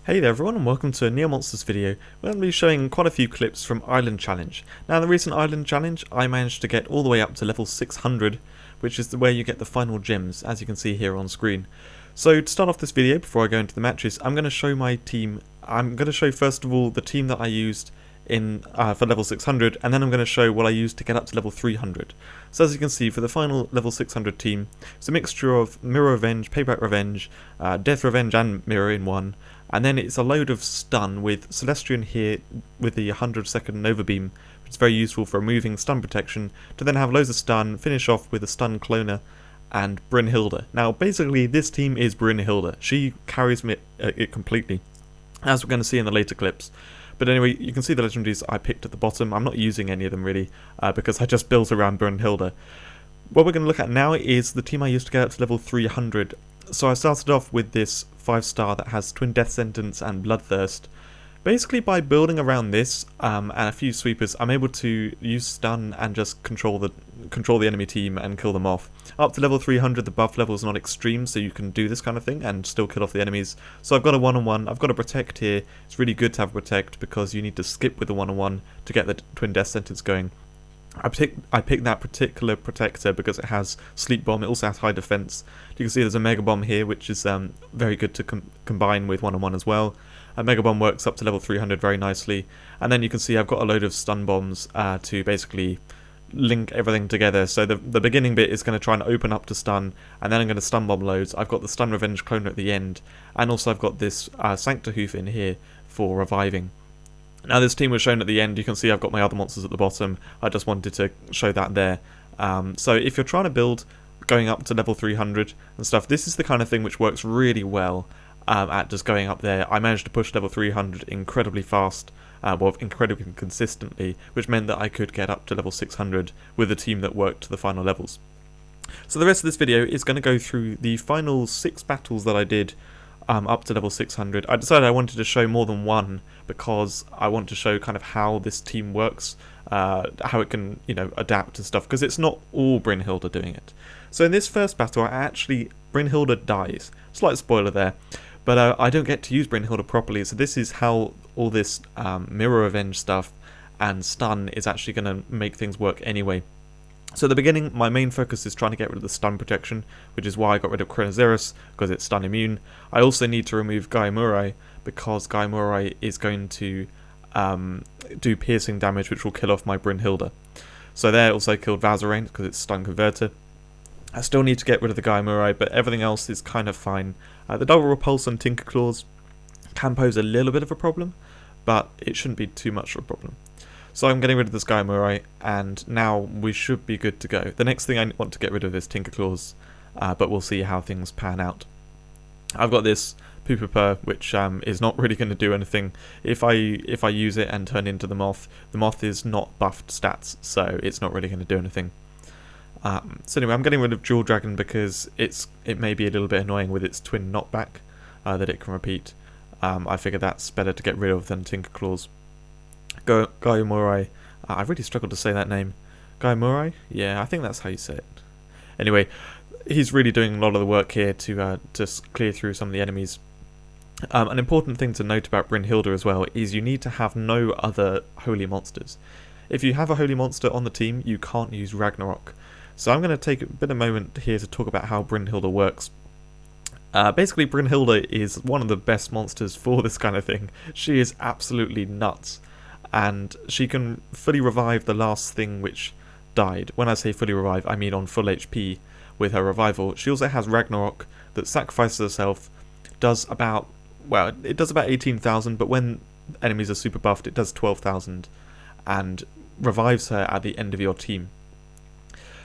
Hey there everyone and welcome to a Neo Monsters video. We're going to be showing quite a few clips from Island Challenge. Now in the recent Island Challenge I managed to get all the way up to level 600, which is where you get the final gems, as you can see here on screen. So to start off this video, before I go into the matches, I'm going to show my team. I'm going to show first of all the team that I used in for level 600, and then I'm going to show what I used to get up to level 300. So as you can see, for the final level 600 team, it's a mixture of Mirror Revenge, Payback Revenge, Death Revenge and Mirror in one, and then it's a load of stun with Celestian here with the 100-second Nova Beam, which is very useful for removing stun protection, to then have loads of stun, finish off with a stun cloner, and Brynhildr. Now basically this team is Brynhildr. She carries it completely, as we're going to see in the later clips. But anyway, you can see the legendaries I picked at the bottom. I'm not using any of them really, because I just built around Brynhildr. What we're going to look at now is the team I used to get up to level 300. So I started off with this 5-star that has Twin Death Sentence and Bloodthirst. Basically by building around this and a few sweepers, I'm able to use stun and just control the enemy team and kill them off. Up to level 300 the buff level is not extreme, so you can do this kind of thing and still kill off the enemies. So I've got a one-on-one, I've got a protect here. It's really good to have a protect because you need to skip with the one-on-one to get the Twin Death Sentence going. I picked that particular protector because it has sleep bomb. It also has high defense. You can see there's a mega bomb here, which is very good to combine with one-on-one as well. A mega bomb works up to level 300 very nicely, and then you can see I've got a load of stun bombs to basically link everything together. So the beginning bit is going to try and open up to stun, and then I'm going to stun bomb loads. I've got the stun revenge clone at the end, and also I've got this Sancta Hoof in here for reviving. Now this team was shown at the end. You can see I've got my other monsters at the bottom. I just wanted to show that there. So if you're trying to build going up to level 300 and stuff, this is the kind of thing which works really well at just going up there. I managed to push level 300 incredibly fast, well, incredibly consistently, which meant that I could get up to level 600 with a team that worked to the final levels. So the rest of this video is going to go through the final 6 battles that I did up to level 600. I decided I wanted to show more than one because I want to show kind of how this team works, how it can, adapt and stuff, because it's not all Brynhildr doing it. So in this first battle, Brynhildr dies. Slight spoiler there, but I don't get to use Brynhildr properly, so this is how all this Mirror Revenge stuff and stun is actually going to make things work anyway. So at the beginning, my main focus is trying to get rid of the stun protection, which is why I got rid of Chronoceros, because it's stun immune. I also need to remove Gaimurai, because Gaimurai is going to do piercing damage, which will kill off my Brynhildr. So there, also killed Vazarain, because it's stun converter. I still need to get rid of the Gaimurai, but everything else is kind of fine. The double repulse on Tinker Claws can pose a little bit of a problem, but it shouldn't be too much of a problem. So I'm getting rid of this Gaimurai, and now we should be good to go. The next thing I want to get rid of is Tinker Claws, but we'll see how things pan out. I've got this Pooper, which is not really going to do anything. If I use it and turn into the Moth is not buffed stats, so it's not really going to do anything. So anyway, I'm getting rid of Jewel Dragon because it may be a little bit annoying with its twin knockback that it can repeat. I figure that's better to get rid of than Tinker Claws. Gaimurai. I really struggled to say that name. Gaimurai? Yeah, I think that's how you say it. Anyway, he's really doing a lot of the work here to clear through some of the enemies. An important thing to note about Brynhildr as well is you need to have no other holy monsters. If you have a holy monster on the team, you can't use Ragnarok. So I'm going to take a bit of a moment here to talk about how Brynhildr works. Basically, Brynhildr is one of the best monsters for this kind of thing. She is absolutely nuts. And she can fully revive the last thing which died. When I say fully revive, I mean on full HP with her revival. She also has Ragnarok that sacrifices herself, does about 18,000, but when enemies are super buffed it does 12,000, and revives her at the end of your team.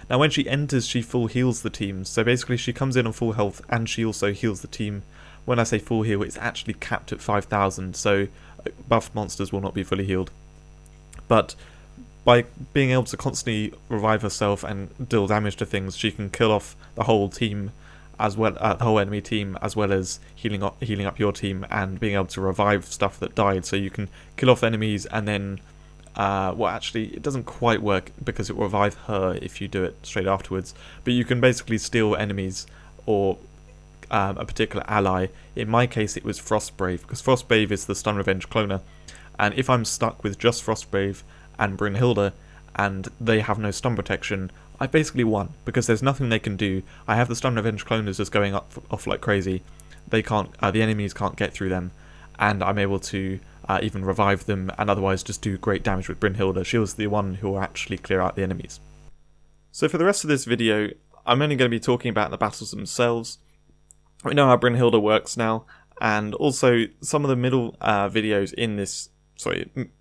Now when she enters, she full heals the team, so basically she comes in on full health and she also heals the team. When I say full heal, it's actually capped at 5,000, so buffed monsters will not be fully healed. But by being able to constantly revive herself and deal damage to things, she can kill off the whole team, as well the whole enemy team, as well as healing up your team and being able to revive stuff that died. So you can kill off enemies and then, well, actually it doesn't quite work because it will revive her if you do it straight afterwards. But you can basically steal enemies or a particular ally. In my case, it was Frostbrave, because Frostbrave is the Stun Revenge cloner, and if I'm stuck with just Frostbrave and Brynhildr, and they have no stun protection, I basically won, because there's nothing they can do. I have the Stun Revenge cloners just going off like crazy. They can't, the enemies can't get through them, and I'm able to even revive them, and otherwise just do great damage with Brynhildr. She was the one who will actually clear out the enemies. So for the rest of this video, I'm only going to be talking about the battles themselves. We know how Brynhildr works now, and also some of the middle videos in this,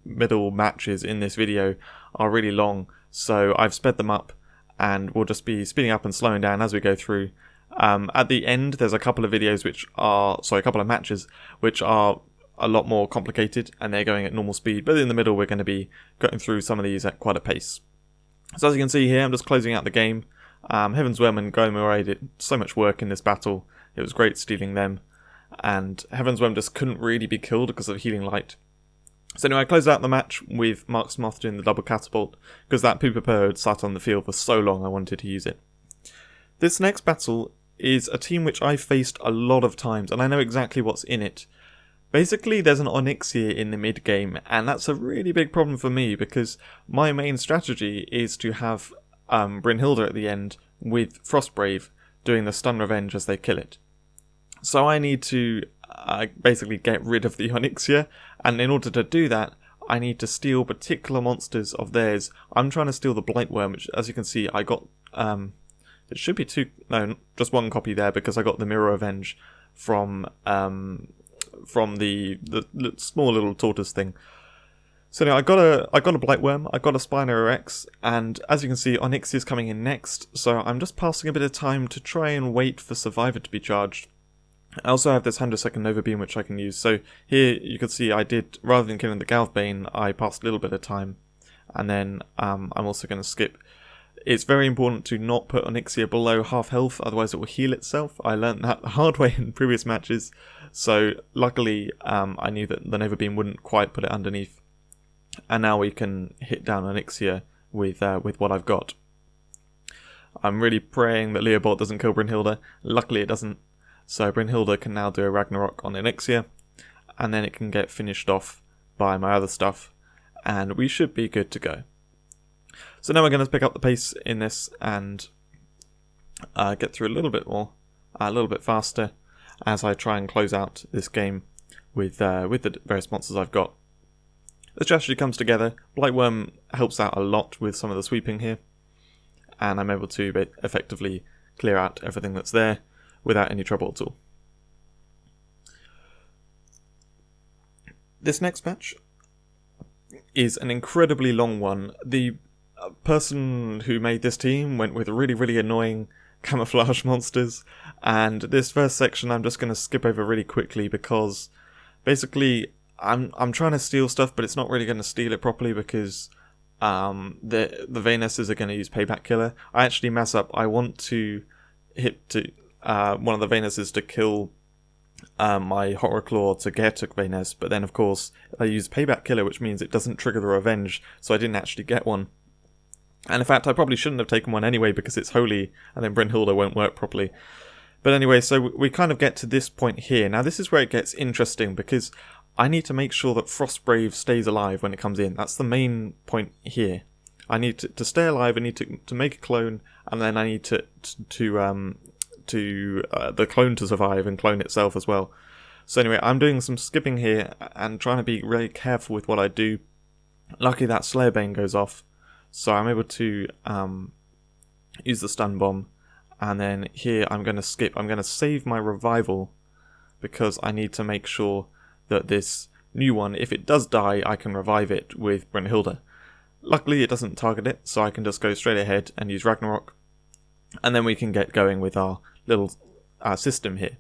middle matches in this video are really long, so I've sped them up, and we'll just be speeding up and slowing down as we go through. At the end, there's a couple of videos which are, a couple of matches which are a lot more complicated, and they're going at normal speed, but in the middle we're going to be going through some of these at quite a pace. So as you can see here, I'm just closing out the game. Heaven's Whelm and Goemon did so much work in this battle. It was great stealing them, and Heaven's Whelm just couldn't really be killed because of Healing Light. So anyway, I closed out the match with Mark's Moth doing the double catapult, because that Pooper had sat on the field for so long I wanted to use it. This next battle is a team which I've faced a lot of times, and I know exactly what's in it. Basically, there's an Onyxia in the mid game, and that's a really big problem for me, because my main strategy is to have Brynhildr at the end with Frostbrave doing the stun revenge as they kill it. So I need to basically get rid of the Onyxia, and in order to do that, I need to steal particular monsters of theirs. I'm trying to steal the Blightworm, which, as you can see, I got, it should be just one copy there, because I got the Mirror Revenge from the small little tortoise thing. So now I got a Blightworm, I got a Spino Rex, and as you can see, Onyxia is coming in next, so I'm just passing a bit of time to try and wait for Survivor to be charged. I also have this 100-second Nova Beam which I can use, so here you can see I did, rather than killing the Galvbane, I passed a little bit of time, and then I'm also going to skip. It's very important to not put Onyxia below half health, otherwise it will heal itself. I learned that the hard way in previous matches, so luckily I knew that the Nova Beam wouldn't quite put it underneath. And now we can hit down Onyxia with what I've got. I'm really praying that Leobold doesn't kill Brynhildr. Luckily it doesn't. So Brynhildr can now do a Ragnarok on Onyxia, and then it can get finished off by my other stuff, and we should be good to go. So now we're going to pick up the pace in this and get through a little bit more, a little bit faster, as I try and close out this game with the various monsters I've got. The strategy comes together. Blightworm helps out a lot with some of the sweeping here, and I'm able to effectively clear out everything that's there without any trouble at all. This next match is an incredibly long one. The person who made this team went with really, really annoying camouflage monsters, and this first section I'm just going to skip over really quickly, because basically I'm trying to steal stuff, but it's not really going to steal it properly, because the Vanesses are going to use Payback Killer. I actually mess up. I want to hit one of the Vanesses to kill my Horror Claw to get a Vaness, but then of course I use Payback Killer, which means it doesn't trigger the Revenge, so I didn't actually get one. And in fact I probably shouldn't have taken one anyway, because it's holy, and then Brynhildr won't work properly. But anyway, so we kind of get to this point here. Now this is where it gets interesting, because I need to make sure that Frostbrave stays alive when it comes in. That's the main point here. I need to stay alive, I need to make a clone, and then I need the clone to survive and clone itself as well. So anyway, I'm doing some skipping here and trying to be really careful with what I do. Luckily that Slayerbane goes off, so I'm able to use the stun bomb, and then here I'm going to skip. I'm going to save my revival, because I need to make sure that this new one, if it does die, I can revive it with Brynhildr. Luckily it doesn't target it, so I can just go straight ahead and use Ragnarok, and then we can get going with our little system here.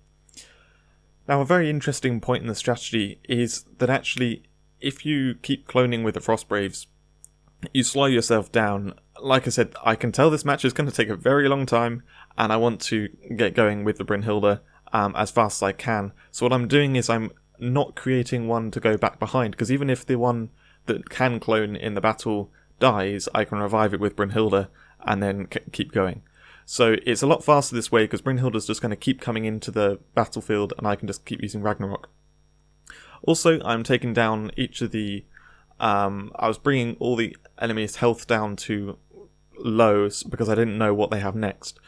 Now a very interesting point in the strategy is that actually if you keep cloning with the Frostbraves, you slow yourself down. Like I said, I can tell this match is going to take a very long time, and I want to get going with the Brynhildr as fast as I can. So what I'm doing is I'm not creating one to go back behind, because even if the one that can clone in the battle dies, I can revive it with Brynhildr and then keep going. So it's a lot faster this way because Brynhildr's just going to keep coming into the battlefield and I can just keep using Ragnarok. Also, I'm taking down each of the... I was bringing all the enemies' health down to lows because I didn't know what they have next.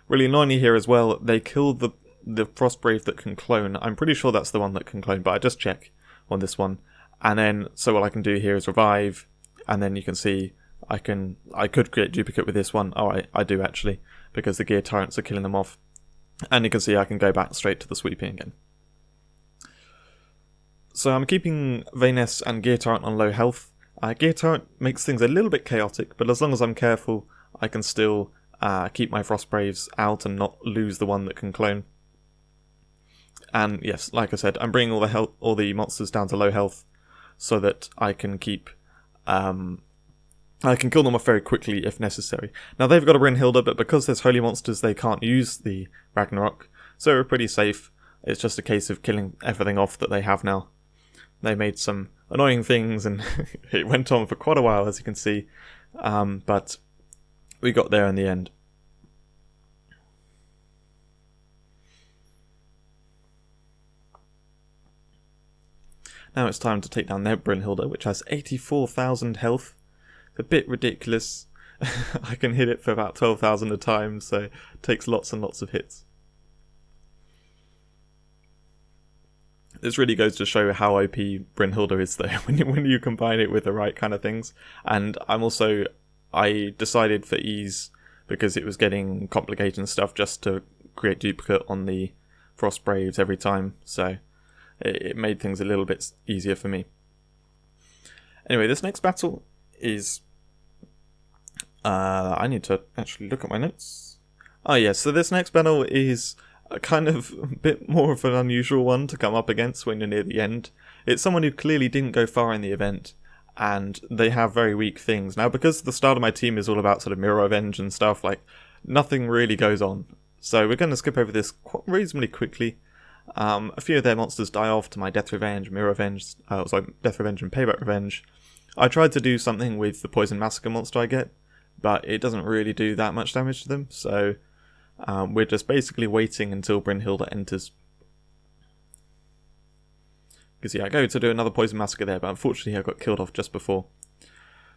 Really annoyingly here as well, they killed the Frostbrave that can clone. I'm pretty sure that's the one that can clone, but I just check on this one. And then, so what I can do here is revive, and then you can see I could create duplicate with this one. Oh, I do actually, because the gear turrets are killing them off. And you can see I can go back straight to the sweeping again. So I'm keeping Vayness and Gear Turret on low health. Gear Turret makes things a little bit chaotic, but as long as I'm careful, I can still keep my Frostbraves out and not lose the one that can clone. And yes, like I said, I'm bringing all the monsters down to low health so that I can keep... I can kill them off very quickly if necessary. Now they've got a Brynhildr, but because there's holy monsters, they can't use the Ragnarok, so we're pretty safe. It's just a case of killing everything off that they have now. They made some annoying things, and it went on for quite a while, as you can see, but we got there in the end. Now it's time to take down their Brynhildr, which has 84,000 health. It's a bit ridiculous. I can hit it for about 12,000 a time, so it takes lots and lots of hits. This really goes to show how OP Brynhildr is, though, when you combine it with the right kind of things. And I decided for ease, because it was getting complicated and stuff, just to create duplicate on the Frostbraves every time, so it made things a little bit easier for me. Anyway, this next battle is... I need to actually look at my notes. Oh yes, so this next battle is a kind of a bit more of an unusual one to come up against when you're near the end. It's someone who clearly didn't go far in the event, and they have very weak things. Now, because the start of my team is all about sort of mirror revenge and stuff, like, nothing really goes on. So we're going to skip over this reasonably quickly. A few of their monsters die off to my Death Revenge, Mirror Revenge, Death Revenge and Payback Revenge. I tried to do something with the Poison Massacre monster I get, but it doesn't really do that much damage to them, so we're just basically waiting until Brynhildr enters. Because yeah, I go to do another Poison Massacre there, but unfortunately I got killed off just before.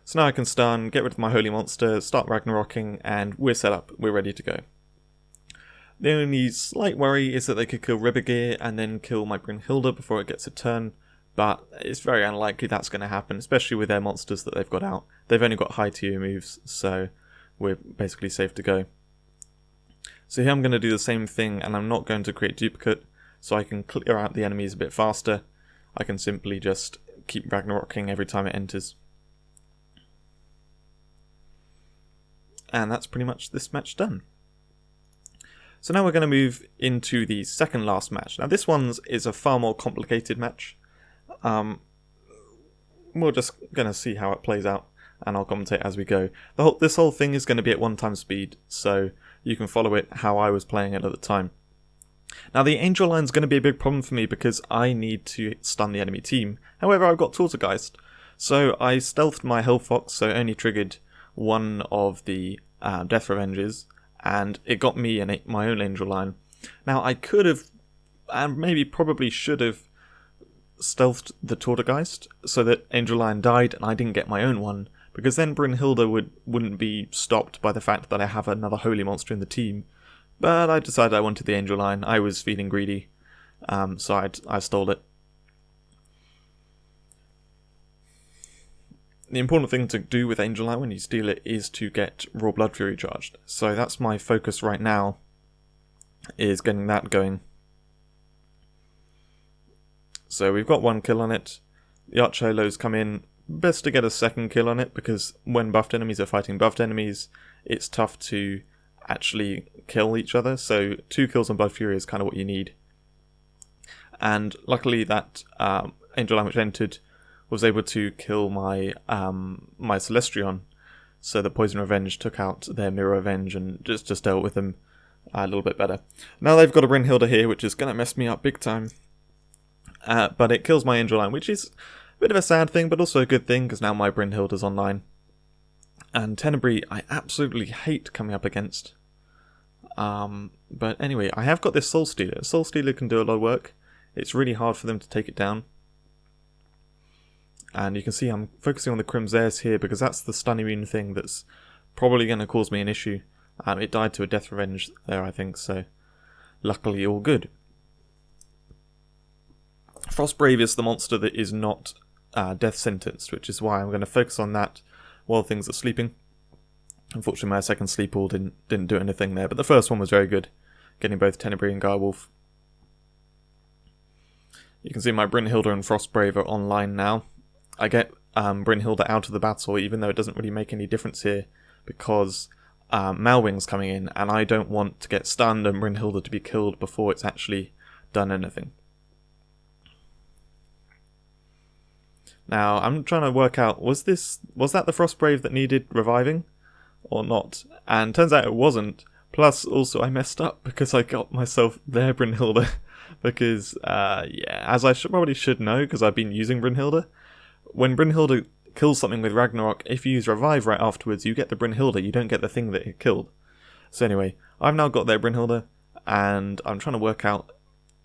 So now I can stun, get rid of my Holy Monster, start Ragnarocking, and we're set up, we're ready to go. The only slight worry is that they could kill Ribbergear and then kill my Brynhildr before it gets a turn, but it's very unlikely that's going to happen, especially with their monsters that they've got out. They've only got high tier moves, so we're basically safe to go. So here I'm going to do the same thing, and I'm not going to create duplicate, so I can clear out the enemies a bit faster. I can simply just keep Ragnarocking every time it enters. And that's pretty much this match done. So now we're going to move into the second last match. Now this one is a far more complicated match. We're just going to see how it plays out, and I'll commentate as we go. This whole thing is going to be at 1x speed, so you can follow it how I was playing it at the time. Now the Angel Line is going to be a big problem for me because I need to stun the enemy team. However, I've got Tortergeist, so I stealthed my Hellfox, so it only triggered one of the Death Revenges, and it got me and my own Angel Line. Now I could have, and maybe probably should have, stealthed the Tortergeist so that Angel Line died and I didn't get my own one, because then Brynhildr wouldn't be stopped by the fact that I have another holy monster in the team. But I decided I wanted the Angel Line. I was feeling greedy, so I stole it. The important thing to do with Angel Line when you steal it is to get Raw Blood Fury charged. So that's my focus right now, is getting that going. So we've got one kill on it. The Archholos come in. Best to get a second kill on it, because when buffed enemies are fighting buffed enemies, it's tough to actually kill each other. So 2 kills on Blood Fury is kind of what you need. And luckily that Angel Line which entered was able to kill my my Celestron, so the Poison Revenge took out their Mirror Revenge and just dealt with them a little bit better. Now they've got a Brynhildr here, which is going to mess me up big time. But it kills my Angel Line, which is a bit of a sad thing, but also a good thing, because now my Brynhildr's online. And Tenebrae I absolutely hate coming up against. But anyway, I have got this Soul Stealer. Soul Stealer can do a lot of work. It's really hard for them to take it down. And you can see I'm focusing on the Crimzares here because that's the stun immune thing that's probably going to cause me an issue. It died to a death revenge there, I think, so luckily all good. Frostbrave is the monster that is not death sentenced, which is why I'm going to focus on that while things are sleeping. Unfortunately, my second sleep all didn't do anything there, but the first one was very good, getting both Tenebrae and Direwolf. You can see my Brynhildr and Frostbrave are online now. I get Brynhildr out of the battle, even though it doesn't really make any difference here, because Malwing's coming in, and I don't want to get stunned and Brynhildr to be killed before it's actually done anything. Now, I'm trying to work out, was that the Frostbrave that needed reviving? Or not? And turns out it wasn't. Plus, also, I messed up because I got myself their Brynhildr. Because, yeah, as I probably should know, because I've been using Brynhildr, when Brynhildr kills something with Ragnarok, if you use Revive right afterwards, you get the Brynhildr, you don't get the thing that it killed. So anyway, I've now got their Brynhildr, and I'm trying to work out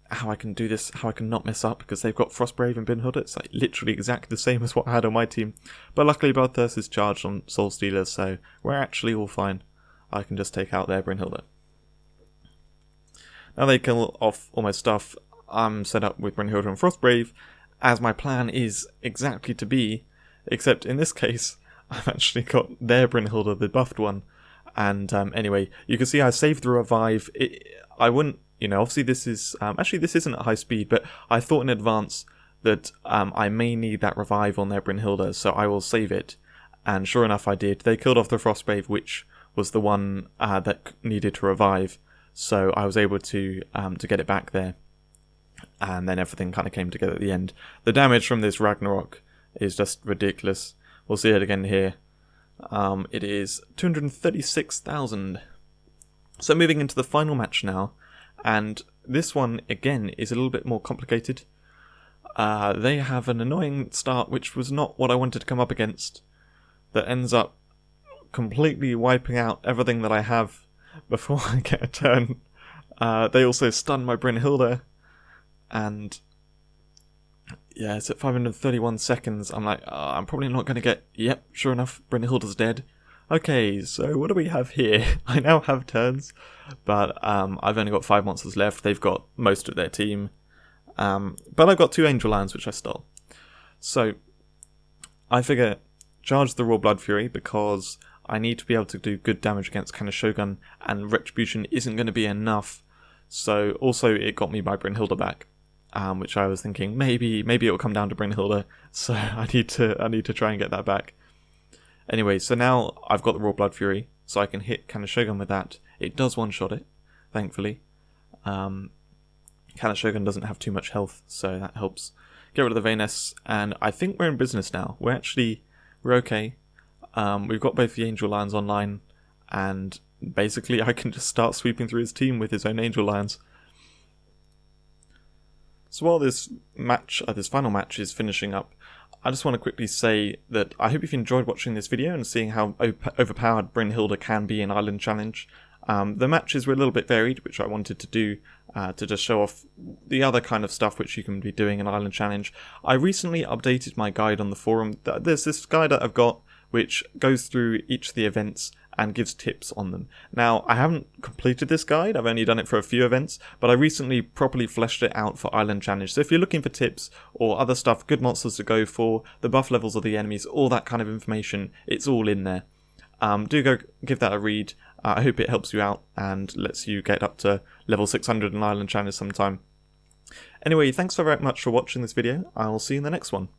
how I can do this, how I can not mess up, because they've got Frostbrave and Brynhildr. It's like literally exactly the same as what I had on my team. But luckily Bloodthirst is charged on Soul Stealer, so we're actually all fine. I can just take out their Brynhildr. Now they kill off all my stuff. I'm set up with Brynhildr and Frostbrave, as my plan is exactly to be, except in this case, I've actually got their Brynhildr, the buffed one. And anyway, you can see I saved the revive. I wouldn't, obviously this is, actually this isn't at high speed, but I thought in advance that I may need that revive on their Brynhildr, so I will save it. And sure enough I did. They killed off the Frostbrave, which was the one that needed to revive, so I was able to get it back there. And then everything kind of came together at the end. The damage from this Ragnarok is just ridiculous. We'll see it again here. It is 236,000. So moving into the final match now, and this one again is a little bit more complicated. They have an annoying start, which was not what I wanted to come up against, that ends up completely wiping out everything that I have before I get a turn. They also stun my Brynhildr, and yeah, it's at 531 seconds. I'm like, I'm probably not going to get... Yep, sure enough, Brynhildr's dead. Okay, so what do we have here? I now have turns, but I've only got 5 monsters left. They've got most of their team. But I've got 2 Angel Lions, which I stole. So, I figure, charge the Raw Blood Fury, because I need to be able to do good damage against Shogun, and Retribution isn't going to be enough. So, also, it got me my Brynhildr back. Which I was thinking maybe it'll come down to Brynhildr, so I need to try and get that back. Anyway, so now I've got the Raw Blood Fury, so I can hit Shogun with that. It does one-shot it, thankfully. Shogun doesn't have too much health, so that helps. Get rid of the Vayness, and I think we're in business now. We're okay. We've got both the Angel Lions online, and basically I can just start sweeping through his team with his own Angel Lions. So while this final match is finishing up, I just want to quickly say that I hope you've enjoyed watching this video and seeing how overpowered Brynhildr can be in Island Challenge. The matches were a little bit varied, which I wanted to do to just show off the other kind of stuff which you can be doing in Island Challenge. I recently updated my guide on the forum. There's this guide that I've got which goes through each of the events and gives tips on them. Now, I haven't completed this guide, I've only done it for a few events, but I recently properly fleshed it out for Island Challenge. So if you're looking for tips or other stuff, good monsters to go for, the buff levels of the enemies, all that kind of information, it's all in there. Do go give that a read. I hope it helps you out and lets you get up to level 600 in Island Challenge sometime. Anyway, thanks so very much for watching this video. I'll see you in the next one.